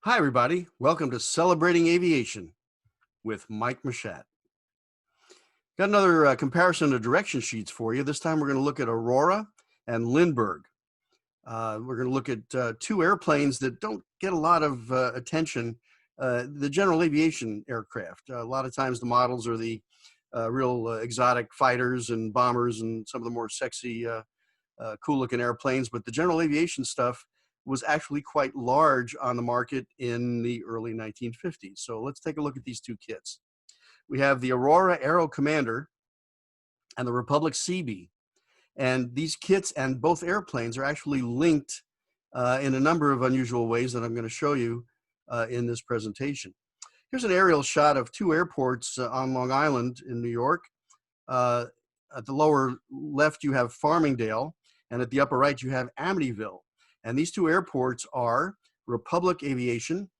Hi, everybody. Welcome to Celebrating Aviation with Mike Mashat. Got another comparison of direction sheets for you. This time we're going to look at Aurora and Lindberg. We're going to look at two airplanes that don't get a lot of attention. The general aviation aircraft. A lot of times the models are the real exotic fighters and bombers and some of the more sexy, cool looking airplanes. But the general aviation stuff was actually quite large on the market in the early 1950s. So let's take a look at these two kits. We have the Aurora Aero Commander and the Republic CB. And these kits and both airplanes are actually linked in a number of unusual ways that I'm going to show you in this presentation. Here's an aerial shot of two airports on Long Island in New York. At the lower left, you have Farmingdale, and at the upper right, you have Amityville. And these two airports are Republic Aviation,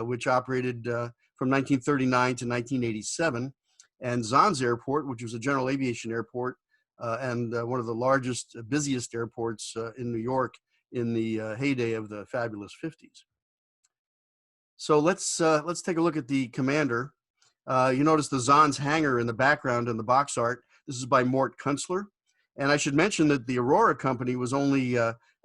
which operated from 1939 to 1987, and Zahns Airport, which was a general aviation airport and one of the largest, busiest airports in New York in the heyday of the fabulous 50s. So let's take a look at the Commander. You notice the Zahns hangar in the background in the box art. This is by Mort Kunstler. And I should mention that the Aurora company was only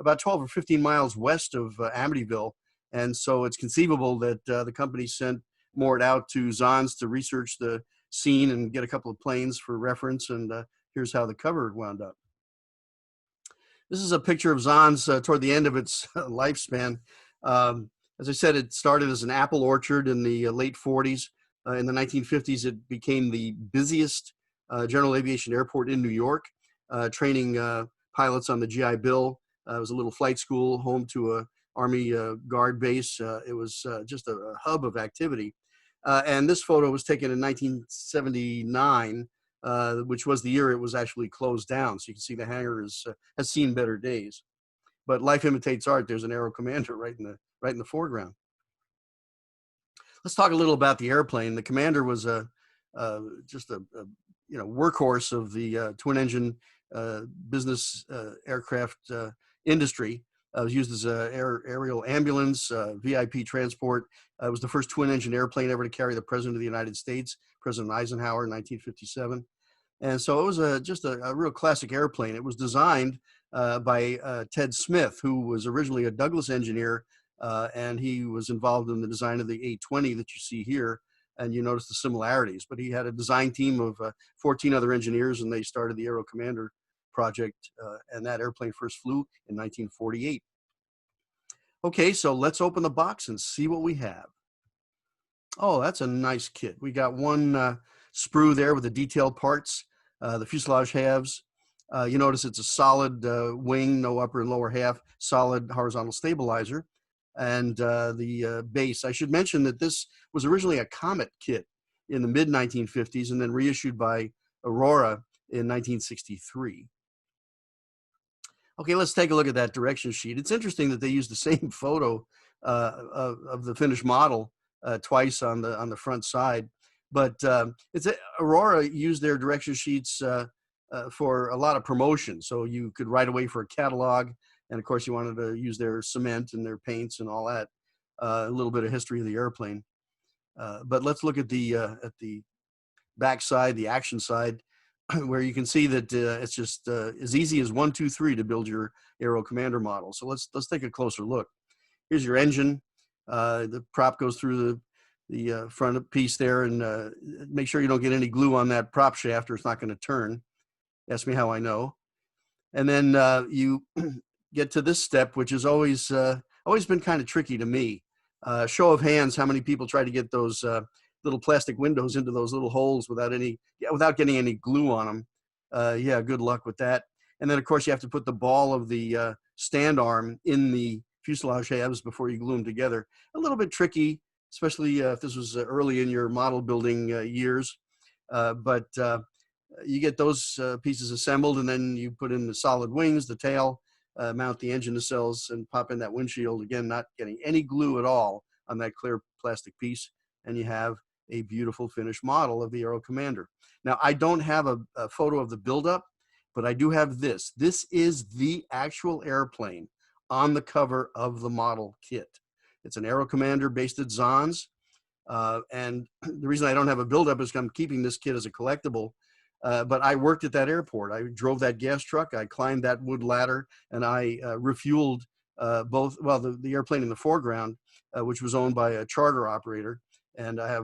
about 12 or 15 miles west of Amityville. And so it's conceivable that the company sent Mort out to Zahns to research the scene and get a couple of planes for reference. And here's how the cover wound up. This is a picture of Zahns toward the end of its lifespan. As I said, it started as an apple orchard in the late 40s. In the 1950s, it became the busiest general aviation airport in New York, training pilots on the GI Bill. It was a little flight school, home to a Army Guard base. It was just a hub of activity. And this photo was taken in 1979, which was the year it was actually closed down. So you can see the hangar has seen better days. But life imitates art. There's an Aero Commander right in the foreground. Let's talk a little about the airplane. The Commander was just a workhorse of the twin engine business aircraft industry. It was used as an aerial ambulance, VIP transport. It was the first twin engine airplane ever to carry the President of the United States, President Eisenhower, in 1957. And so it was just a real classic airplane. It was designed by Ted Smith, who was originally a Douglas engineer, and he was involved in the design of the 820 that you see here. And you notice the similarities. But he had a design team of 14 other engineers, and they started the Aero Commander project, and that airplane first flew in 1948. Okay, so let's open the box and see what we have. Oh, that's a nice kit. We got one sprue there with the detailed parts, the fuselage halves. You notice it's a solid wing, no upper and lower half, solid horizontal stabilizer. And the base. I should mention that this was originally a Comet kit in the mid-1950s and then reissued by Aurora in 1963. Okay, let's take a look at that direction sheet. It's interesting that they used the same photo of the finished model twice on the front side, but Aurora used their direction sheets for a lot of promotion. So you could write away for a catalog, and of course you wanted to use their cement and their paints and all that. A little bit of history of the airplane, but let's look at the back side, the action side, where you can see that it's just as easy as 1, 2, 3 to build your Aero Commander model. So let's take a closer look. Here's your engine. The prop goes through the front piece there, and make sure you don't get any glue on that prop shaft or it's not going to turn. Ask me how I know. And then you get to this step, which has always been kind of tricky to me. Show of hands, how many people try to get those little plastic windows into those little holes without getting any glue on them? Yeah, good luck with that. And then, of course, you have to put the ball of the stand arm in the fuselage halves before you glue them together. A little bit tricky, especially if this was early in your model building years. But you get those pieces assembled, and then you put in the solid wings, the tail, mount the engine nacelles, and pop in that windshield. Again, not getting any glue at all on that clear plastic piece, and you have a beautiful finished model of the Aero Commander. Now, I don't have a photo of the buildup, but I do have this. This is the actual airplane on the cover of the model kit. It's an Aero Commander based at Zons. And the reason I don't have a buildup is I'm keeping this kit as a collectible. But I worked at that airport. I drove that gas truck. I climbed that wood ladder, and I refueled the airplane in the foreground, which was owned by a charter operator. And I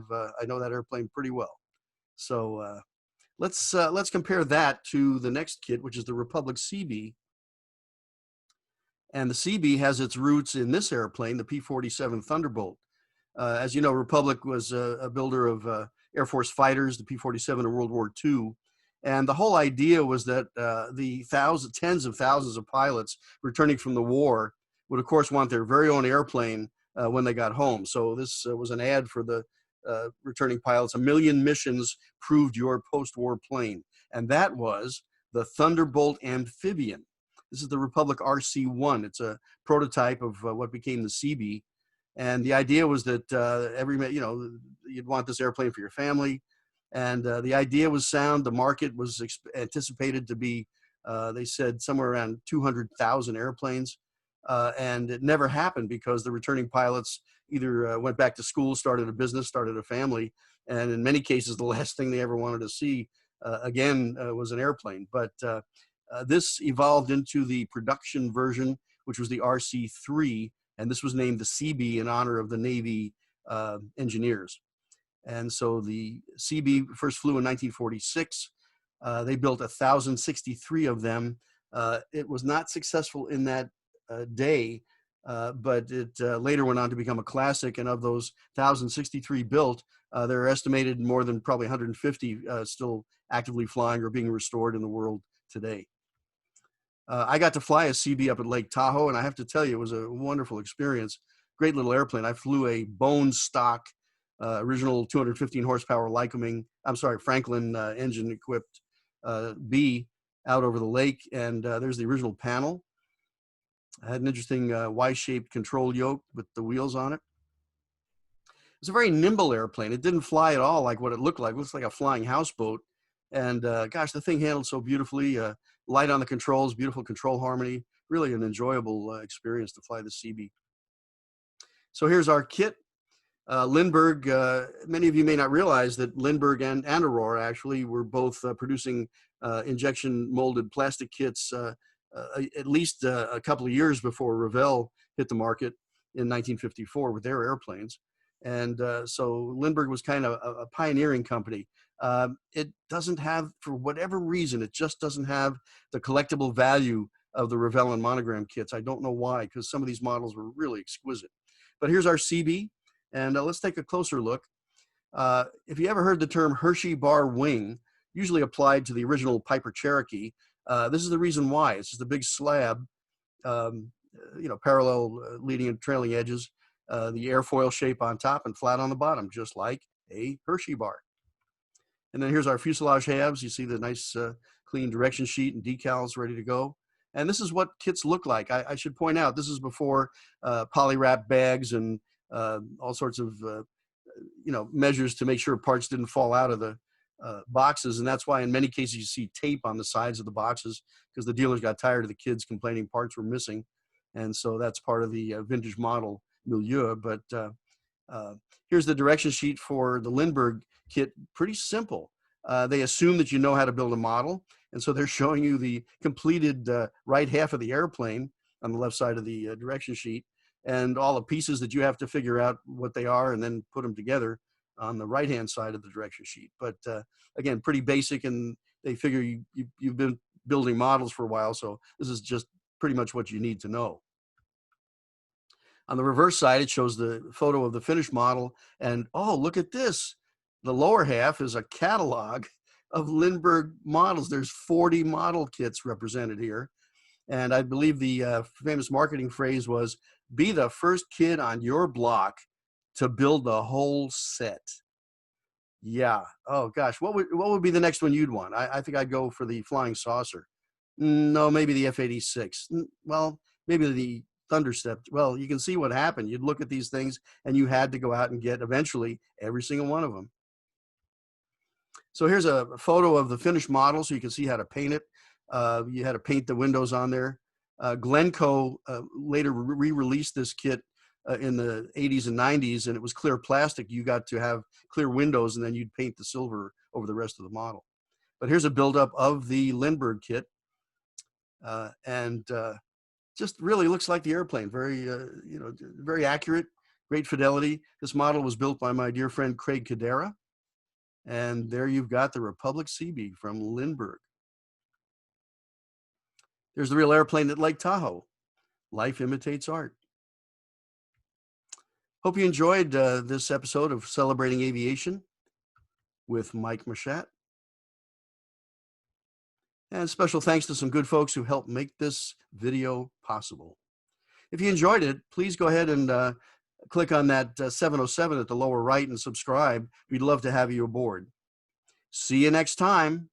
know that airplane pretty well. So let's compare that to the next kit, which is the Republic CB. And the CB has its roots in this airplane, the P-47 Thunderbolt. As you know, Republic was a builder of Air Force fighters, the P-47 in World War II. And the whole idea was that the tens of thousands of pilots returning from the war would, of course, want their very own airplane when they got home. So this was an ad for the returning pilots. 1 million missions proved your post-war plane. And that was the Thunderbolt amphibian. This is the Republic RC-1. It's a prototype of what became the CB. And the idea was that you'd want this airplane for your family. And the idea was sound. The market was anticipated to be, they said, somewhere around 200,000 airplanes. And it never happened because the returning pilots either went back to school, started a business, started a family. And in many cases, the last thing they ever wanted to see again was an airplane. But this evolved into the production version, which was the RC-3. And this was named the CB in honor of the Navy engineers. And so the CB first flew in 1946. They built 1,063 of them. It was not successful in that day, but it later went on to become a classic. And of those 1,063 built, there are estimated more than probably 150 still actively flying or being restored in the world today. I got to fly a CB up at Lake Tahoe, and I have to tell you, it was a wonderful experience. Great little airplane. I flew a bone stock, original 215 horsepower Franklin engine equipped B out over the lake, and there's the original panel. I had an interesting Y-shaped control yoke with the wheels on it. It's a very nimble airplane. It didn't fly at all like what it looked like. It looks like a flying houseboat. And gosh, the thing handled so beautifully. Light on the controls, beautiful control harmony. Really an enjoyable experience to fly the CB. So here's our kit. Lindberg, many of you may not realize that Lindberg and Aurora actually were both producing injection molded plastic kits at least a couple of years before Revell hit the market in 1954 with their airplanes. And so Lindberg was kind of a pioneering company. It doesn't have, for whatever reason, it just doesn't have the collectible value of the Revell and Monogram kits. I don't know why, because some of these models were really exquisite. But here's our CB, and let's take a closer look. If you ever heard the term Hershey bar wing, usually applied to the original Piper Cherokee, this is the reason why. It's just a big slab, parallel leading and trailing edges, the airfoil shape on top and flat on the bottom, just like a Hershey bar. And then here's our fuselage halves. You see the nice clean direction sheet and decals ready to go. And this is what kits look like. I should point out, this is before poly-wrap bags and all sorts of measures to make sure parts didn't fall out of the boxes. And that's why in many cases you see tape on the sides of the boxes, because the dealers got tired of the kids complaining parts were missing. And so that's part of the vintage model milieu. But here's the direction sheet for the Lindberg kit. Pretty simple. They assume that you know how to build a model. And so they're showing you the completed right half of the airplane on the left side of the direction sheet, and all the pieces that you have to figure out what they are and then put them together on the right-hand side of the direction sheet. But again, pretty basic, and they figure you've been building models for a while, so this is just pretty much what you need to know. On the reverse side, it shows the photo of the finished model, and oh, look at this. The lower half is a catalog of Lindberg models. There's 40 model kits represented here. And I believe the famous marketing phrase was, be the first kid on your block to build the whole set. Yeah. Oh gosh, what would be the next one you'd want? I think I'd go for the Flying Saucer. No, maybe the F-86. Well, maybe the Thunderstep. Well, you can see what happened. You'd look at these things and you had to go out and get eventually every single one of them. So here's a photo of the finished model so you can see how to paint it. You had to paint the windows on there. Glencoe later re-released this kit in the 80s and 90s, and it was clear plastic. You got to have clear windows, and then you'd paint the silver over the rest of the model. But here's a buildup of the Lindberg kit, and just really looks like the airplane. Very, very accurate, great fidelity. This model was built by my dear friend Craig Cadera, and there you've got the Republic Seabee from Lindberg. There's the real airplane at Lake Tahoe. Life imitates art. Hope you enjoyed this episode of Celebrating Aviation with Mike Machat. And special thanks to some good folks who helped make this video possible. If you enjoyed it, please go ahead and click on that 707 at the lower right and subscribe. We'd love to have you aboard. See you next time.